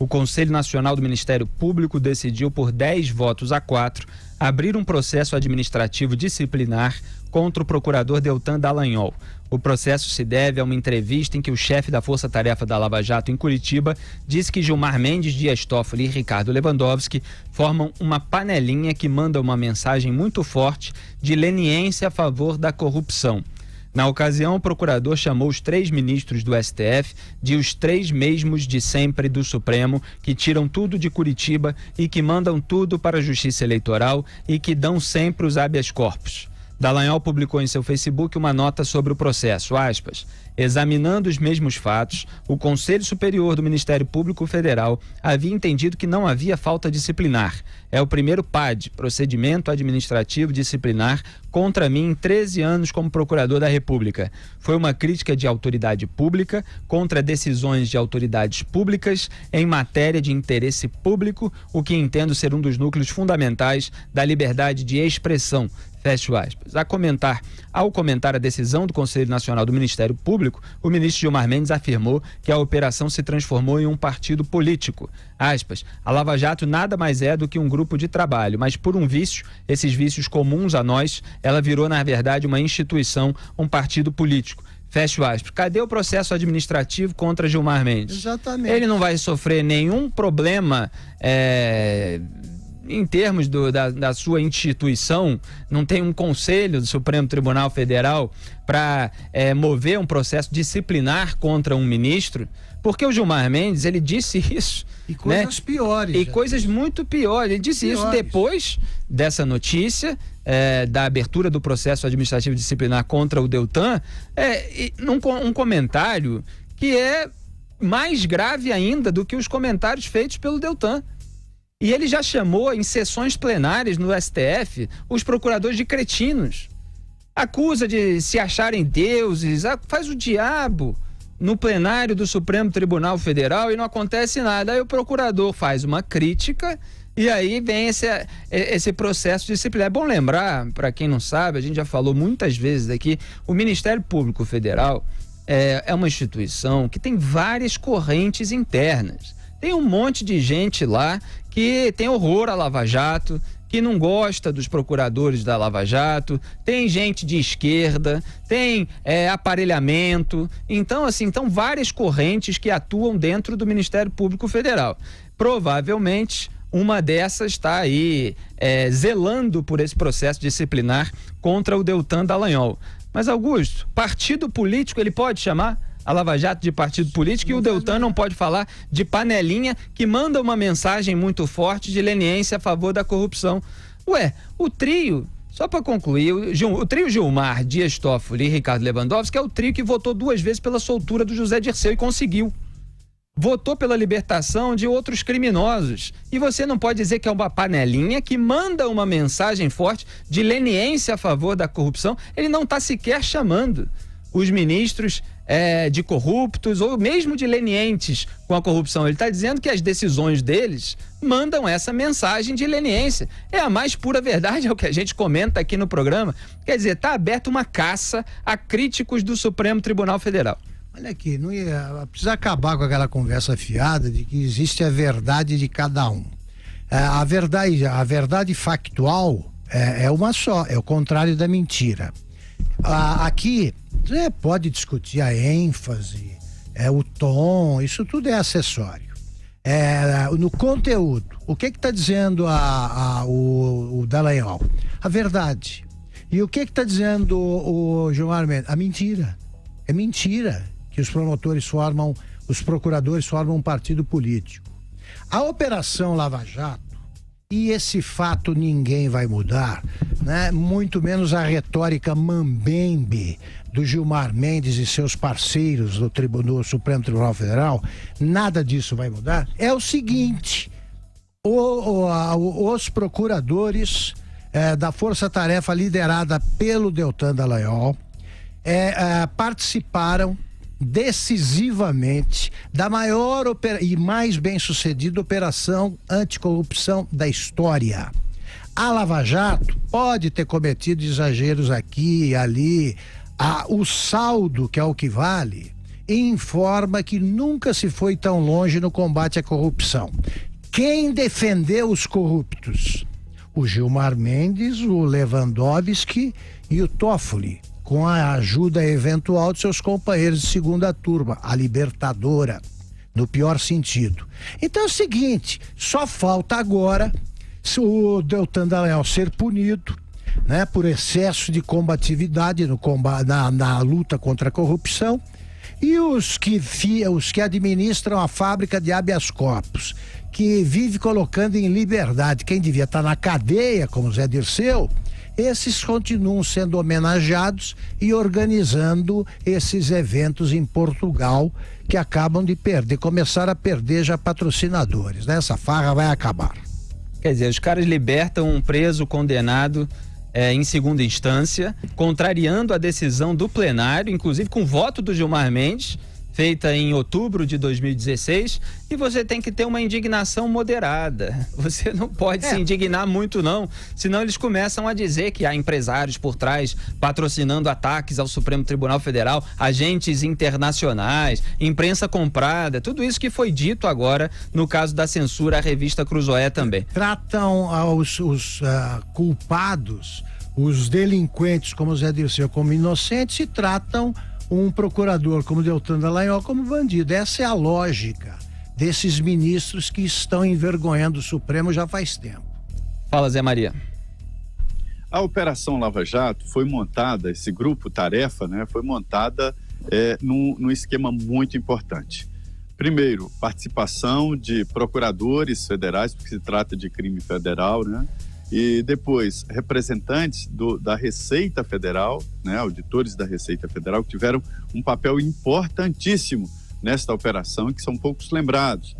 o Conselho Nacional do Ministério Público decidiu por 10 votos a 4 abrir um processo administrativo disciplinar contra o procurador Deltan Dallagnol. O processo se deve a uma entrevista em que o chefe da Força Tarefa da Lava Jato em Curitiba disse que Gilmar Mendes, Dias Toffoli e Ricardo Lewandowski formam uma panelinha que manda uma mensagem muito forte de leniência a favor da corrupção. Na ocasião, o procurador chamou os 3 ministros do STF de os 3 mesmos de sempre do Supremo, que tiram tudo de Curitiba e que mandam tudo para a Justiça Eleitoral e que dão sempre os habeas corpus. Dallagnol publicou em seu Facebook uma nota sobre o processo, aspas, examinando os mesmos fatos, o Conselho Superior do Ministério Público Federal havia entendido que não havia falta disciplinar. É o primeiro PAD, Procedimento Administrativo Disciplinar, contra mim em 13 anos como Procurador da República. Foi uma crítica de autoridade pública contra decisões de autoridades públicas em matéria de interesse público, o que entendo ser um dos núcleos fundamentais da liberdade de expressão. Fecho aspas. Ao comentar a decisão do Conselho Nacional do Ministério Público, o ministro Gilmar Mendes afirmou que a operação se transformou em um partido político. Aspas, a Lava Jato nada mais é do que um grupo de trabalho, mas por um vício, esses vícios comuns a nós, ela virou na verdade uma instituição, um partido político. Fecho aspas. Cadê o processo administrativo contra Gilmar Mendes? Exatamente. Ele não vai sofrer nenhum problema em termos da sua instituição, não tem um conselho do Supremo Tribunal Federal para mover um processo disciplinar contra um ministro, porque o Gilmar Mendes, ele disse isso. E coisas piores. E coisas muito piores. Ele disse isso depois dessa notícia, da abertura do processo administrativo disciplinar contra o Deltan, um comentário que é mais grave ainda do que os comentários feitos pelo Deltan. E ele já chamou em sessões plenárias no STF os procuradores de cretinos. Acusa de se acharem deuses, faz o diabo no plenário do Supremo Tribunal Federal e não acontece nada. Aí o procurador faz uma crítica e aí vem esse processo disciplinar. É bom lembrar, para quem não sabe, a gente já falou muitas vezes aqui, o Ministério Público Federal é uma instituição que tem várias correntes internas. Tem um monte de gente lá que tem horror à Lava Jato, que não gosta dos procuradores da Lava Jato, tem gente de esquerda, tem aparelhamento, então várias correntes que atuam dentro do Ministério Público Federal. Provavelmente uma dessas está aí zelando por esse processo disciplinar contra o Deltan Dallagnol. Mas, Augusto, partido político ele pode chamar a Lava Jato de partido político e o Deltan não pode falar de panelinha que manda uma mensagem muito forte de leniência a favor da corrupção. O trio, só para concluir, o trio Gilmar, Dias Toffoli e Ricardo Lewandowski é o trio que votou 2 vezes pela soltura do José Dirceu e conseguiu. Votou pela libertação de outros criminosos. E você não pode dizer que é uma panelinha que manda uma mensagem forte de leniência a favor da corrupção. Ele não está sequer chamando os ministros de corruptos ou mesmo de lenientes com a corrupção. Ele está dizendo que as decisões deles mandam essa mensagem de leniência. É a mais pura verdade, é o que a gente comenta aqui no programa. Quer dizer, está aberta uma caça a críticos do Supremo Tribunal Federal. Olha aqui, precisa acabar com aquela conversa fiada de que existe a verdade de cada um. A verdade factual é uma só, é o contrário da mentira. Aqui você pode discutir a ênfase, o tom, isso tudo é acessório. No conteúdo, o que está dizendo o Dallagnol? A verdade. E o que está dizendo o Gilmar Mendes? A mentira. É mentira que os procuradores formam um partido político. A Operação Lava Jato, e esse fato ninguém vai mudar, né? Muito menos a retórica mambembe do Gilmar Mendes e seus parceiros do Supremo Tribunal Federal, nada disso vai mudar. É o seguinte, os procuradores da Força Tarefa liderada pelo Deltan Dallagnol participaram decisivamente da maior e mais bem-sucedida operação anticorrupção da história. A Lava Jato pode ter cometido exageros aqui e ali, o saldo, que é o que vale, informa que nunca se foi tão longe no combate à corrupção. Quem defendeu os corruptos? O Gilmar Mendes, o Lewandowski e o Toffoli, com a ajuda eventual de seus companheiros de segunda turma, a Libertadora, no pior sentido. Então é o seguinte, só falta agora o Deltan Dallagnol ser punido, né, por excesso de combatividade na luta contra a corrupção, e os que administram a fábrica de habeas corpus, que vive colocando em liberdade quem devia estar na cadeia, como Zé Dirceu, esses continuam sendo homenageados e organizando esses eventos em Portugal, que acabam de começar a perder já patrocinadores, né? Essa farra vai acabar. Quer dizer, os caras libertam um preso condenado em segunda instância, contrariando a decisão do plenário, inclusive com voto do Gilmar Mendes, feita em outubro de 2016, e você tem que ter uma indignação moderada. Você não pode se indignar muito, não, senão eles começam a dizer que há empresários por trás patrocinando ataques ao Supremo Tribunal Federal, agentes internacionais, imprensa comprada, tudo isso que foi dito agora no caso da censura à revista Cruzoé também. Tratam os culpados, os delinquentes como Zé Dirceu como inocentes, e tratam um procurador como Deltan Dallagnol como bandido. Essa é a lógica desses ministros que estão envergonhando o Supremo já faz tempo. Fala, Zé Maria. A Operação Lava Jato foi montada, esse grupo tarefa, né, foi montada num esquema muito importante. Primeiro, participação de procuradores federais, porque se trata de crime federal, né? E depois, representantes da Receita Federal, né, auditores da Receita Federal, que tiveram um papel importantíssimo nesta operação, que são poucos lembrados.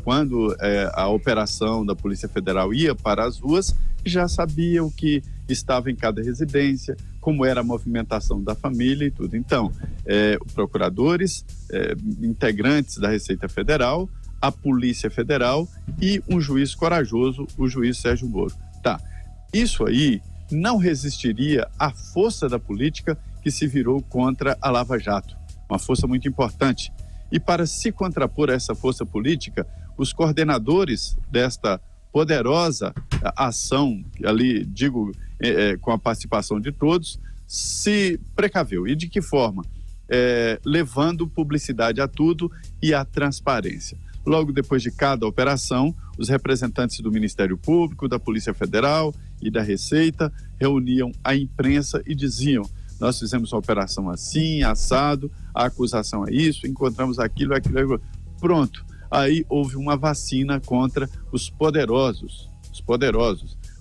Quando a operação da Polícia Federal ia para as ruas, já sabia o que estava em cada residência, como era a movimentação da família e tudo. Então, procuradores, integrantes da Receita Federal, a Polícia Federal e um juiz corajoso, o juiz Sérgio Moro. Tá, isso aí não resistiria à força da política que se virou contra a Lava Jato, uma força muito importante. E para se contrapor a essa força política, os coordenadores desta poderosa ação, ali digo com a participação de todos, se precaveu. E de que forma? Levando publicidade a tudo e a transparência. Logo depois de cada operação, os representantes do Ministério Público, da Polícia Federal e da Receita reuniam a imprensa e diziam: nós fizemos uma operação assim, assado, a acusação é isso, encontramos aquilo. Pronto, aí houve uma vacina contra os poderosos.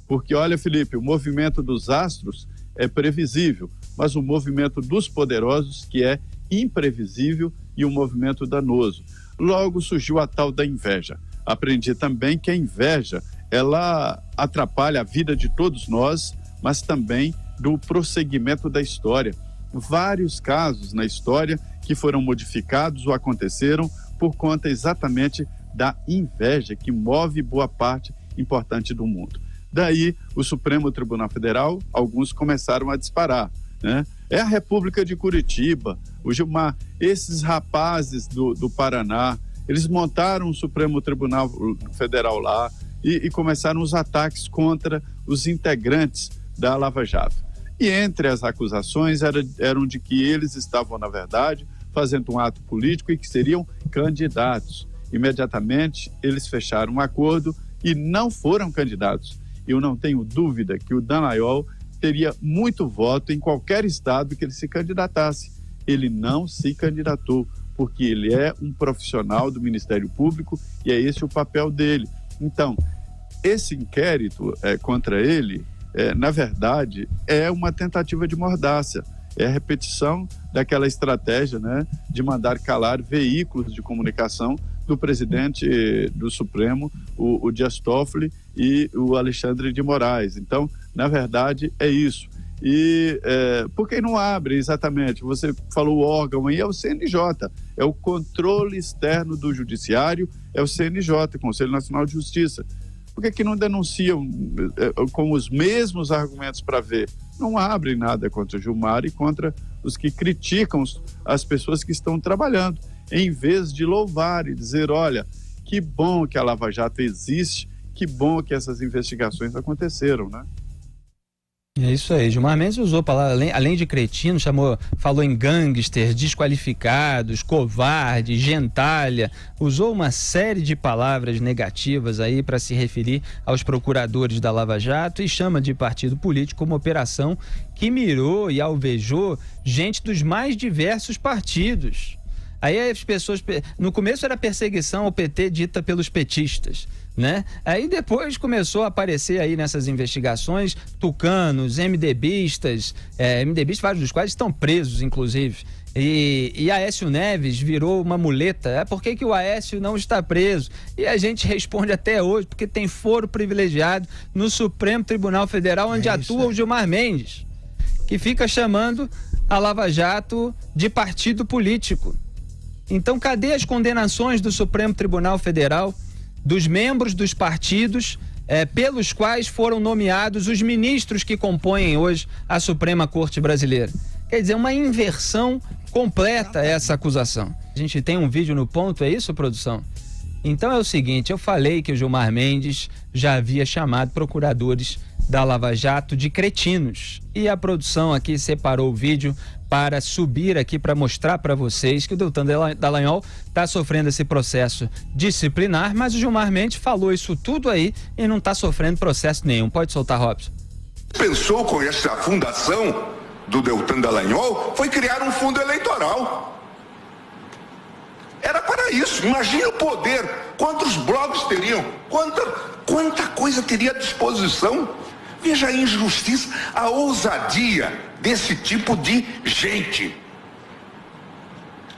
Porque olha, Felipe, o movimento dos astros é previsível, mas o movimento dos poderosos que é imprevisível e um movimento danoso. Logo surgiu a tal da inveja. Aprendi também que a inveja, ela atrapalha a vida de todos nós, mas também do prosseguimento da história. Vários casos na história que foram modificados ou aconteceram por conta exatamente da inveja que move boa parte importante do mundo. Daí, o Supremo Tribunal Federal, alguns começaram a disparar, né? É a República de Curitiba, o Gilmar, esses rapazes do Paraná, eles montaram o Supremo Tribunal Federal lá e começaram os ataques contra os integrantes da Lava Jato. E entre as acusações eram de que eles estavam, na verdade, fazendo um ato político e que seriam candidatos. Imediatamente, eles fecharam um acordo e não foram candidatos. Eu não tenho dúvida que o Dallagnol teria muito voto em qualquer estado que ele se candidatasse. Ele não se candidatou, porque ele é um profissional do Ministério Público e é esse o papel dele. Então, esse inquérito contra ele, na verdade, é uma tentativa de mordácia. É a repetição daquela estratégia, né, de mandar calar veículos de comunicação do presidente do Supremo, o Dias Toffoli e o Alexandre de Moraes. Então, na verdade, é isso. E por que não abre exatamente? Você falou o órgão aí, é o CNJ, é o controle externo do judiciário, é o CNJ, Conselho Nacional de Justiça. Por que não denunciam com os mesmos argumentos para ver? Não abrem nada contra o Gilmar e contra os que criticam as pessoas que estão trabalhando, em vez de louvar e dizer, olha, que bom que a Lava Jato existe, que bom que essas investigações aconteceram, né? É isso aí. Gilmar Mendes usou palavras, além de cretino, falou em gangster, desqualificados, covarde, gentalha, usou uma série de palavras negativas aí para se referir aos procuradores da Lava Jato e chama de partido político uma operação que mirou e alvejou gente dos mais diversos partidos. Aí as pessoas, no começo era perseguição ao PT dita pelos petistas, né? Aí depois começou a aparecer aí nessas investigações tucanos, MDBistas, vários dos quais estão presos, inclusive. E Aécio Neves virou uma muleta. Por que o Aécio não está preso? E a gente responde até hoje, porque tem foro privilegiado no Supremo Tribunal Federal, onde atua o Gilmar Mendes, que fica chamando a Lava Jato de partido político. Então, cadê as condenações do Supremo Tribunal Federal, dos membros dos partidos pelos quais foram nomeados os ministros que compõem hoje a Suprema Corte Brasileira? Quer dizer, uma inversão completa essa acusação. A gente tem um vídeo no ponto, é isso, produção? Então é o seguinte, eu falei que o Gilmar Mendes já havia chamado procuradores da Lava Jato de cretinos. E a produção aqui separou o vídeo para subir aqui, para mostrar para vocês que o Deltan Dallagnol está sofrendo esse processo disciplinar, mas o Gilmar Mendes falou isso tudo aí e não está sofrendo processo nenhum. Pode soltar, Robson. Pensou com essa fundação do Deltan Dallagnol foi criar um fundo eleitoral. Era para isso. Imagine o poder, quantos blogs teriam, quanta coisa teria à disposição. Veja a injustiça, a ousadia desse tipo de gente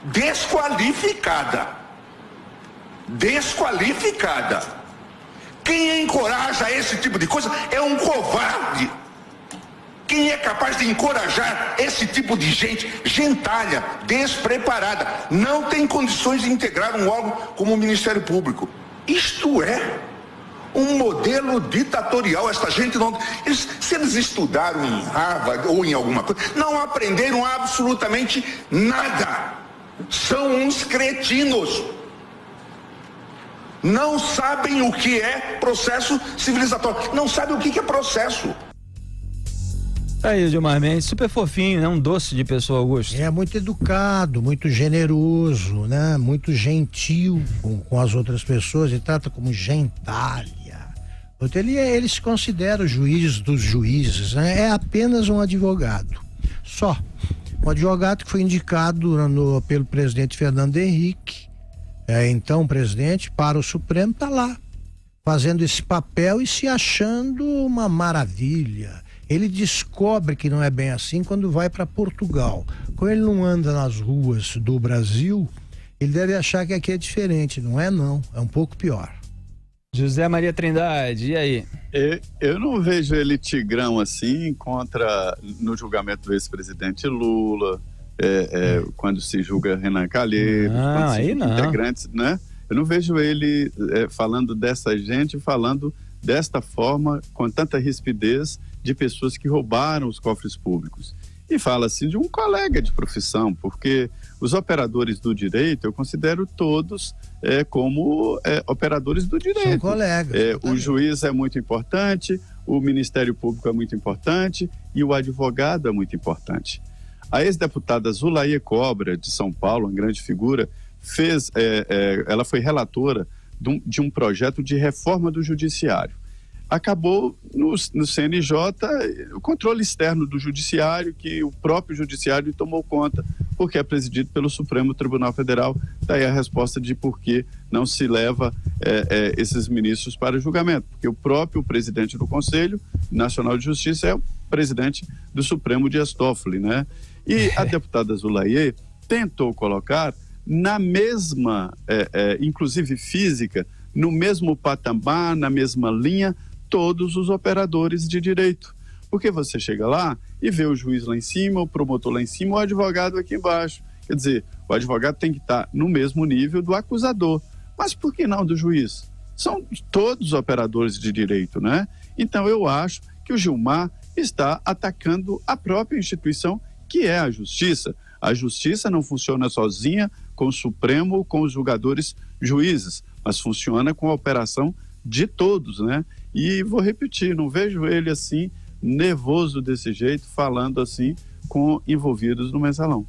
desqualificada. Quem encoraja esse tipo de coisa é um covarde. Quem é capaz de encorajar esse tipo de gente, gentalha, despreparada, não tem condições de integrar um órgão como o Ministério Público. Isto é um modelo ditatorial. Esta gente não... se eles estudaram em Harvard ou em alguma coisa, não aprenderam absolutamente nada. São uns cretinos. Não sabem o que é processo civilizatório. Não sabem o que é processo. Aí o Gilmar Mendes, super fofinho, né? Um doce de pessoa, Augusto. É muito educado, muito generoso, né? Muito gentil com as outras pessoas, ele trata como gentalha. Ele se considera o juiz dos juízes, né? É apenas um advogado, só. Um advogado que foi indicado pelo presidente Fernando Henrique, então presidente, para o Supremo, tá lá, fazendo esse papel e se achando uma maravilha. Ele descobre que não é bem assim quando vai para Portugal. Como ele não anda nas ruas do Brasil, ele deve achar que aqui é diferente. Não, é um pouco pior. José Maria Trindade, e aí? Eu não vejo ele tigrão assim no julgamento do ex-presidente Lula, quando se julga Renan Calheiros, quando se julga integrantes, né? Eu não vejo ele falando dessa gente, falando desta forma, com tanta rispidez, de pessoas que roubaram os cofres públicos. E fala assim de um colega de profissão, porque os operadores do direito, eu considero todos como operadores do direito. São colegas. O juiz é muito importante, o Ministério Público é muito importante e o advogado é muito importante. A ex-deputada Zulaia Cobra, de São Paulo, uma grande figura, ela foi relatora de um projeto de reforma do judiciário. Acabou no CNJ o controle externo do judiciário, que o próprio judiciário tomou conta, porque é presidido pelo Supremo Tribunal Federal. Daí a resposta de por que não se leva esses ministros para julgamento, porque o próprio presidente do Conselho Nacional de Justiça é o presidente do Supremo, Dias Toffoli, né? E a deputada Zulaia tentou colocar na mesma, inclusive física, no mesmo patamar, na mesma linha, todos os operadores de direito. Porque você chega lá e vê o juiz lá em cima, o promotor lá em cima, o advogado aqui embaixo. Quer dizer, o advogado tem que estar no mesmo nível do acusador. Mas por que não do juiz? São todos operadores de direito, né? Então eu acho que o Gilmar está atacando a própria instituição que é a justiça. A justiça não funciona sozinha com o Supremo, com os julgadores juízes, mas funciona com a operação de todos, né? E vou repetir, não vejo ele assim, nervoso desse jeito, falando assim com envolvidos no mensalão.